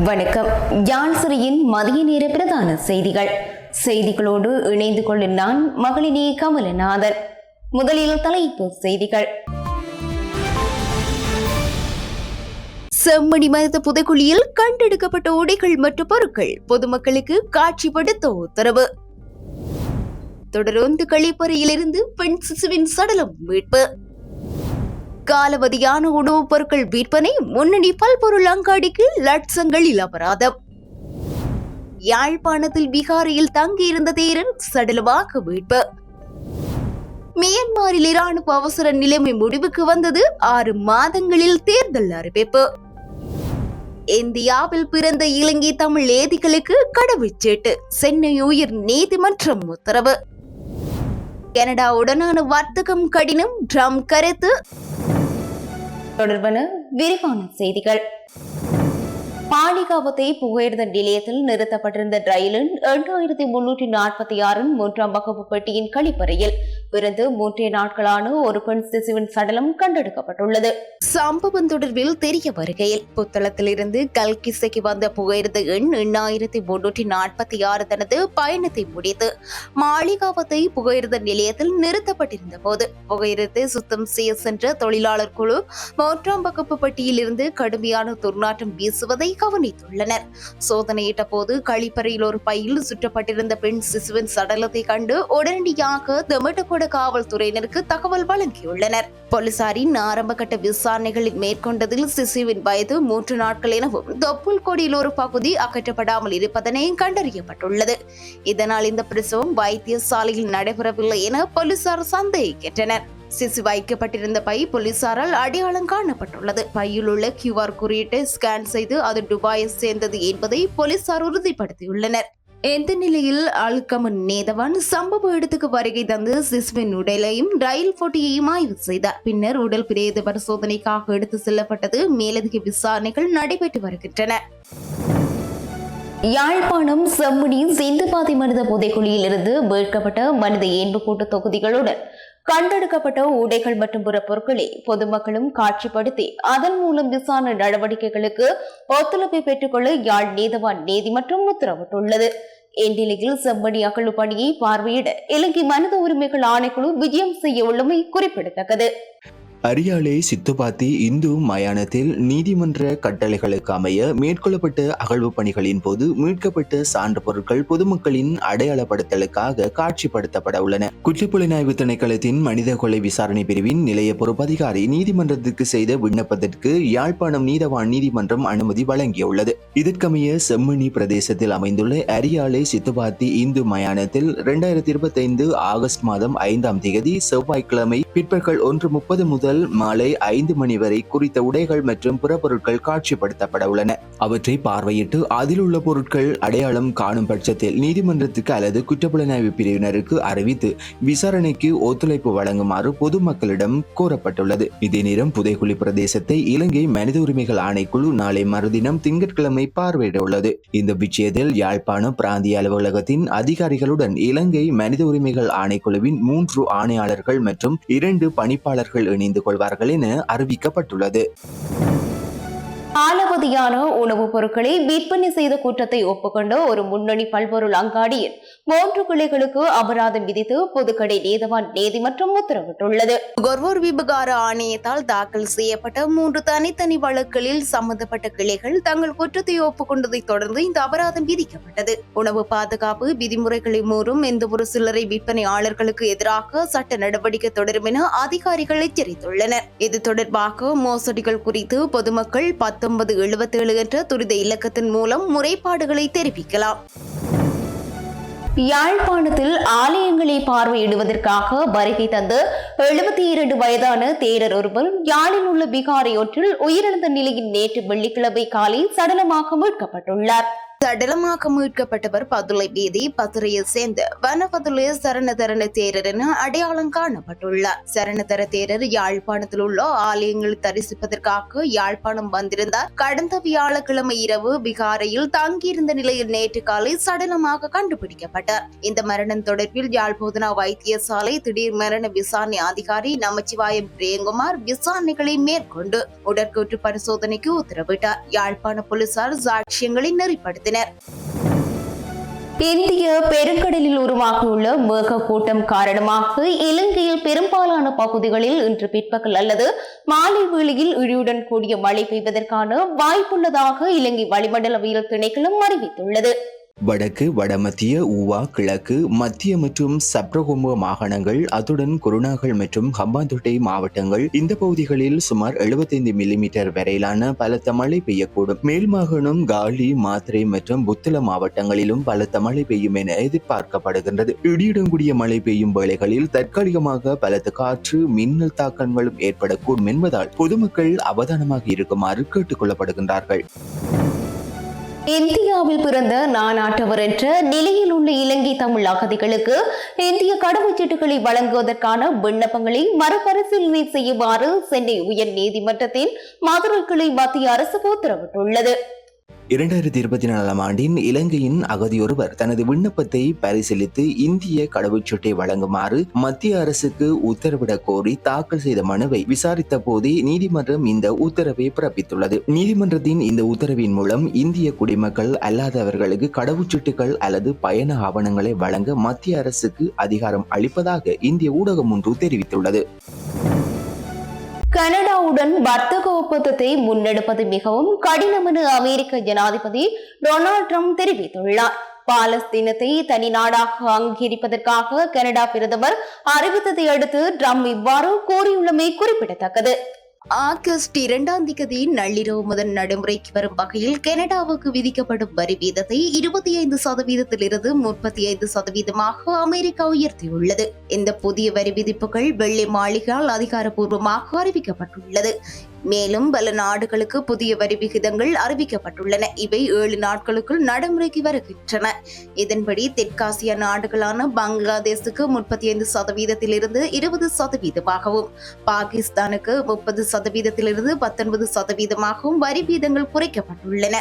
வணக்கம். யாழ்சிரியின் மதிய நேர பிரதான செய்திகளோடு இணைந்து கொள்ளும் நான் மகளினி கமலநாதன். முதலில் தலைப்பு செய்திகள். செம்மணி மருத புதைக்குழியில் கண்டெடுக்கப்பட்ட உடைகள் மற்றும் பொருட்கள் பொதுமக்களுக்கு காட்சிப்படுத்த உத்தரவு. தொடர்ந்து கழிப்பறையிலிருந்து பெண் சிசுவின் சடலம் மீட்பு. காலவதியான உணவுப் பொருட்கள் விற்பனை முன்னணி பல்பொருள் அங்காடிக்கு லட்சங்களில் அபராதம். யாழ்ப்பாணத்தில் பீகாரில் தங்கியிருந்த தேரர் சடலமாக மீட்பு. மியான்மரில் இராணுவ அவசர நிலைமை முடிவுக்கு வந்தது. 6 மாதங்களில் தேர்தல் அறிவிப்பு. இந்தியாவில் பிறந்த இலங்கை தமிழ் ஏதிகளுக்கு கடவுச்சீட்டு சென்னை உயர் நீதிமன்றம் உத்தரவு. கனடாவுடனான வர்த்தகம் கடினம் ட்ரம்ப் கருத்து. தொடர்பான விரிவான செய்திகள். பாலிகாவத்தை புகையிரத நிலையத்தில் நிறுத்தப்பட்டிருந்த ரயிலின் 8346 3ஆம் வகுப்பு பெட்டியின் கழிப்பறையில் பிறந்து 3 நாட்களான ஒரு பெண் சிசுவின் சடலம் கண்டெடுக்கப்பட்டுள்ளது. சம்பவம் தொடர்பில் தெரிய வருகையில் புத்தளத்திலிருந்து கல்கிசைக்கு வந்த புகையிரத எண் 8346 தனது பயணத்தை முடித்து மாளிகாவத்தை புகையிரத நிலையத்தில் நிறுத்தப்பட்டிருந்த போது புகையிரத்தை சுத்தம் செய்ய சென்ற தொழிலாளர் குழு 3ஆம் வகுப்பு பெட்டியில் இருந்து கடுமையான துர்நாற்றம் வீசுவதை கவனித்துள்ளனர். சோதனையிட்ட போது கழிப்பறையில் ஒரு பையில் சுற்றப்பட்டிருந்த பெண் சிசுவின் சடலத்தை கண்டு உடனடியாக தெமட்டகொட காவல்துறையினருக்கு தகவல் வழங்கியுள்ளனர். போலீசாரின் ஆரம்ப கட்ட விசாரணைகளை மேற்கொண்டதில் சிசுவின் வயது 3 நாட்கள் எனவும் தொப்புள் கொடியில் ஒரு பகுதி அகற்றப்படாமல் இருப்பதனை கண்டறியப்பட்டுள்ளது. இதனால் இந்த பிரசவம் வைத்தியசாலையில் நடைபெறவில்லை என போலீசார் சந்தேகிக்கின்றனர். சிசு வைக்கப்பட்டிருந்த பை போலீசாரால் அடையாளம் காணப்பட்டுள்ளது. பையில் உள்ள QR குறியீட்டை ஸ்கேன் செய்து அது துபாயை சேர்ந்தது என்பதை போலீசார் உறுதிப்படுத்தியுள்ளனர். இந்த நிலையில் அல்கமன் நேதவான் சம்பவ இடத்துக்கு வருகை தந்து சிசுவின் உடலையும் ரயில் போட்டியையும் ஆய்வு செய்தார். பின்னர் உடல் பிரேத பரிசோதனைக்காக எடுத்து செல்லப்பட்டது. மேலதிக விசாரணைகள் நடைபெற்று வருகின்றன. யாழ்ப்பாணம் செம்மணி சிந்துபாதி மனித புதைக்குழியிலிருந்து மீட்கப்பட்ட மனித எண்புக்கூட்டு தொகுதிகளுடன் கண்டெடுக்கப்பட்ட உடைகள் மற்றும் பிற பொருட்களை பொதுமக்களும் காட்சிப்படுத்தி அதன் மூலம் விசாரணை நடவடிக்கைகளுக்கு ஒத்துழைப்பை பெற்றுக்கொள்ள யாழ் நீதவான் நீதிமன்றம் உத்தரவிட்டுள்ளது. இந்நிலையில் செம்மணி அகழ்வு பணியை பார்வையிட இலங்கை மனித உரிமைகள் ஆணைக்குழு விஜயம் செய்ய உள்ளமை குறிப்பிடத்தக்கது. அரியாலை சித்துபாத்தி இந்து மயானத்தில் நீதிமன்ற கட்டளைகளுக்கு அமைய மேற்கொள்ளப்பட்ட அகழ்வு பணிகளின் போது மீட்கப்பட்ட சான்று பொருட்கள் பொதுமக்களின் அடையாளப்படுத்தலுக்காக காட்சிப்படுத்தப்பட உள்ளன. குற்றப்புலனாய்வு திணைக்களத்தின் மனித கொலை விசாரணை பிரிவின் நிலைய பொறுப்பதிகாரி நீதிமன்றத்திற்கு செய்த விண்ணப்பத்திற்கு யாழ்ப்பாணம் நீதவான் நீதிமன்றம் அனுமதி வழங்கியுள்ளது. இதற்கமைய செம்மணி பிரதேசத்தில் அமைந்துள்ள அரியாலை சித்துபாத்தி இந்து மயானத்தில் 2025 ஆகஸ்ட் மாதம் 5ஆம் தேதி செவ்வாய்க்கிழமை பிற்பகல் 1:30 முதல் மாலை 5 மணி வரை குறித்த உடைகள் மற்றும் பிற பொருட்கள் காட்சிப்படுத்தப்பட உள்ளன. அவற்றை பார்வையிட்டு அதில் உள்ள பொருட்கள் அடையாளம் காணும் பட்சத்தில் நீதிமன்றத்துக்கு அல்லது குற்றப்புலனாய்வு பிரிவினருக்கு அறிவித்து விசாரணைக்கு ஒத்துழைப்பு வழங்குமாறு பொதுமக்களிடம் கோரப்பட்டுள்ளது. இதே நேரம் புதைக்குழி பிரதேசத்தை இலங்கை மனித உரிமைகள் ஆணைக்குழு நாளை மறுதினம் திங்கட்கிழமை பார்வையிட உள்ளது. இந்த விஷயத்தில் யாழ்ப்பாணம் பிராந்திய அலுவலகத்தின் அதிகாரிகளுடன் இலங்கை மனித உரிமைகள் ஆணைக்குழுவின் 3 ஆணையாளர்கள் மற்றும் 2 பணிப்பாளர்கள் இணைந்து கொள்வார்கள் என அறிவிக்கப்பட்டுள்ளது. காலவதியான உணவுப் பொருட்களை விற்பனை செய்த குற்றத்தை ஒப்புக்கொண்ட ஒரு முன்னணி பல்பொருள் அங்காடியில் 3 கிளைகளுக்கு அபராதம் விதித்து புதுக்கடை நீதவான் நீதிமன்றம் உத்தரவிட்டுள்ளது. நுகர்வோர் விவகார ஆணையத்தால் தாக்கல் செய்யப்பட்ட 3 தனித்தனி வழக்குகளில் சம்பந்தப்பட்ட கிளைகள் தங்கள் குற்றத்தை ஒப்புக்கொண்டதை தொடர்ந்து இந்த அபராதம் விதிக்கப்பட்டது. உணவு பாதுகாப்பு விதிமுறைகளை மீறும் எந்த ஒரு சில்லறை விற்பனையாளர்களுக்கு எதிராக சட்ட நடவடிக்கை தொடரும் என அதிகாரிகள் எச்சரித்துள்ளனர். இது தொடர்பாக மோசடிகள் குறித்து பொதுமக்கள் 1977 என்ற துரித இலக்கத்தின் மூலம் முறைப்பாடுகளை தெரிவிக்கலாம். யாழ்ப்பாணத்தில் ஆலயங்களை பார்வையிடுவதற்காக வருகை தந்து 72 வயதான தேரர் ஒருவர் யாழில் உள்ள பிகாரி ஒன்றில் உயிரிழந்த நிலையில் நேற்று வெள்ளிக்கிழமை காலை சடலமாக மீட்கப்பட்டுள்ளார். சடலமாக மீட்கப்பட்டவர் பதுளை வீதி பத்துரையை சேர்ந்த வனபதுளை சரணதரன தேரர் என அடையாளம் காணப்பட்டுள்ளார். சரணதர தேரர் யாழ்ப்பாணத்தில் உள்ள ஆலயங்களை தரிசிப்பதற்காக யாழ்ப்பாணம் வந்திருந்தார். கடந்த வியாழக்கிழமை இரவு பிகாரையில் தங்கியிருந்த நிலையில் நேற்று காலை சடலமாக கண்டுபிடிக்கப்பட்டார். இந்த மரணம் தொடர்பில் யாழ் போதனா வைத்தியசாலை திடீர் மரண விசாரணை அதிகாரி நமச்சிவாயம் பிரியங்குமார் விசாரணைகளை மேற்கொண்டு உடற்கூற்று பரிசோதனைக்கு உத்தரவிட்டார். யாழ்ப்பாண போலீசார் சாட்சியங்களை நெறிப்படுத்தினர். இந்திய பெருங்கடலில் உருவாகியுள்ள மேகக்கூட்டம் காரணமாக இலங்கையில் பெரும்பாலான பகுதிகளில் இன்று பிற்பகல் அல்லது மாலை வேளையில் இடியுடன் கூடிய மழை பெய்வதற்கான வாய்ப்புள்ளதாக இலங்கை வளிமண்டலவியல் திணைக்களம் அறிவித்துள்ளது. வடக்கு வடமத்திய ஊவா கிழக்கு மத்திய மற்றும் சப்ரகோம மாகாணங்கள் அத்துடன் குருணாகல் மற்றும் ஹம்பாந்தோட்டை மாவட்டங்கள் இந்த பகுதிகளில் சுமார் 75 மில்லிமீட்டர் வரையிலான பலத்த மழை பெய்யக்கூடும். மேல் மாகாணம் காலி மாத்திரை மற்றும் புத்தள மாவட்டங்களிலும் பலத்த மழை பெய்யும் என எதிர்பார்க்கப்படுகின்றது. இடியுடன் கூடிய மழை பெய்யும் வேளைகளில் தற்காலிகமாக பலத்த காற்று மின்னல் தாக்கங்களும் ஏற்படக்கூடும் என்பதால் பொதுமக்கள் அவதானமாக இருக்குமாறு கேட்டுக் கொள்ளப்படுகின்றார்கள். இந்தியாவில் பிறந்த நானாட்டவர் என்ற நிலையில் உள்ள இலங்கை தமிழ் அகதிகளுக்கு இந்திய கடவுச்சீட்டுகளை வழங்குவதற்கான விண்ணப்பங்களை மறுபரிசீலனை செய்யுமாறு சென்னை உயர் நீதிமன்றத்தின் மதுரை கிளை மத்திய அரசு உத்தரவிட்டுள்ளது. 2024 ஆண்டின் இலங்கையின் அகதியொருவர் தனது விண்ணப்பத்தை பரிசீலித்து இந்திய கடவுச்சீட்டை வழங்குமாறு மத்திய அரசுக்கு உத்தரவிடக் கோரி தாக்கல் செய்த மனுவை விசாரித்த போதே நீதிமன்றம் இந்த உத்தரவை பிறப்பித்துள்ளது. நீதிமன்றத்தின் இந்த உத்தரவின் மூலம் இந்திய குடிமக்கள் அல்லாதவர்களுக்கு கடவுச்சீட்டுகள் அல்லது பயண ஆவணங்களை வழங்க மத்திய அரசுக்கு அதிகாரம் அளிப்பதாக இந்திய ஊடகம் ஒன்று தெரிவித்துள்ளது. கனடாவுடன் வர்த்தக ஒப்பந்தத்தை முன்னெடுப்பது மிகவும் கடினம் என அமெரிக்க ஜனாதிபதி டொனால்ட் ட்ரம்ப் தெரிவித்துள்ளார். பாலஸ்தீனத்தை தனி நாடாக அங்கீகரிப்பதற்காக கனடா பிரதமர் அறிவித்ததை அடுத்து ட்ரம்ப் இவ்வாறு கூறியுள்ளமை குறிப்பிடத்தக்கது. ஆகஸ்ட் 2 நள்ளிரவு முதல் நடைமுறைக்கு வரும் வகையில் கனடாவுக்கு விதிக்கப்படும் வரி வீதத்தை 25% 35% அமெரிக்கா உயர்த்தியுள்ளது. இந்த புதிய வரி விதிப்புகள் வெள்ளை மாளிகையால் அதிகாரப்பூர்வமாக அறிவிக்கப்பட்டுள்ளது. மேலும் பல நாடுகளுக்கு புதிய வரி விகிதங்கள் அறிவிக்கப்பட்டுள்ளன. இவை 7 நாட்களுக்குள் நடைமுறைக்கு வருகின்றன. இதன்படி தெற்காசிய நாடுகளான பங்களாதேசுக்கு 35% 20%, பாகிஸ்தானுக்கு 30% 19% வரி வீதங்கள் குறைக்கப்பட்டுள்ளன.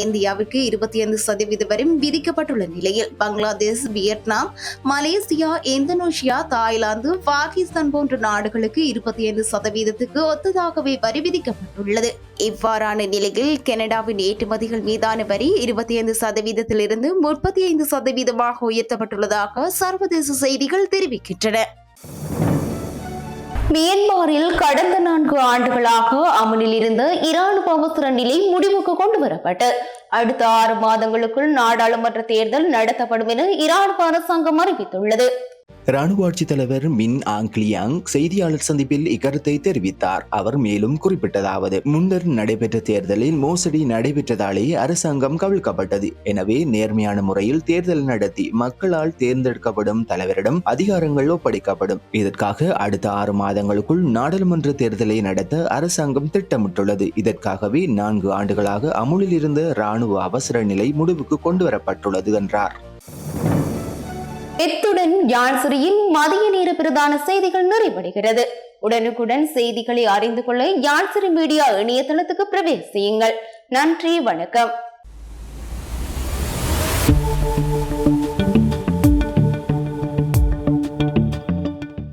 இந்தியாவிற்கு 25% வரை விதிக்கப்பட்டுள்ள நிலையில் Bangladesh, Vietnam, Malaysia, Indonesia, Thailand, Pakistan போன்ற நாடுகளுக்கு 25% ஒத்ததாகவே வரி விதிக்கப்பட்டுள்ளது. இவ்வாறான நிலையில் கனடாவின் ஏற்றுமதிகள் மீதான வரி 25% 35% உயர்த்தப்பட்டுள்ளதாக சர்வதேச செய்திகள் தெரிவிக்கின்றன. மியான்மரில் கடந்த 4 ஆண்டுகளாக அமலில் இருந்த இராணுவ அவசர நிலை முடிவுக்கு கொண்டுவரப்பட்டு அடுத்த 6 மாதங்களுக்குள் நாடாளுமன்ற தேர்தல் நடத்தப்படும் என இராணுவ அரசாங்கம் அறிவித்துள்ளது. ராணுவ ஆட்சித் தலைவர் மின் ஆங் கிளியாங் செய்தியாளர் சந்திப்பில் இக்கருத்தை தெரிவித்தார். அவர் மேலும் குறிப்பிட்டதாவது, முன்னர் நடைபெற்ற தேர்தலில் மோசடி நடைபெற்றதாலே அரசாங்கம் கவிழ்க்கப்பட்டது. எனவே நேர்மையான முறையில் தேர்தல் நடத்தி மக்களால் தேர்ந்தெடுக்கப்படும் தலைவரிடம் அதிகாரங்கள் ஒப்படைக்கப்படும். இதற்காக அடுத்த 6 மாதங்களுக்குள் நாடாளுமன்ற தேர்தலை நடத்த அரசாங்கம் திட்டமிட்டுள்ளது. இதற்காகவே 4 ஆண்டுகளாக அமுலில் இருந்த ராணுவ அவசர நிலை முடிவுக்கு கொண்டுவரப்பட்டுள்ளது என்றார். இத்துடன் யாழ்சிரியின் மதிய நேர பிரதான செய்திகள் நிறைவடைகிறது. உடனுக்குடன் செய்திகளை அறிந்து கொள்ள யாழ்சிரி மீடியா இணையதளத்துக்கு பிரவேசியுங்கள். நன்றி, வணக்கம்.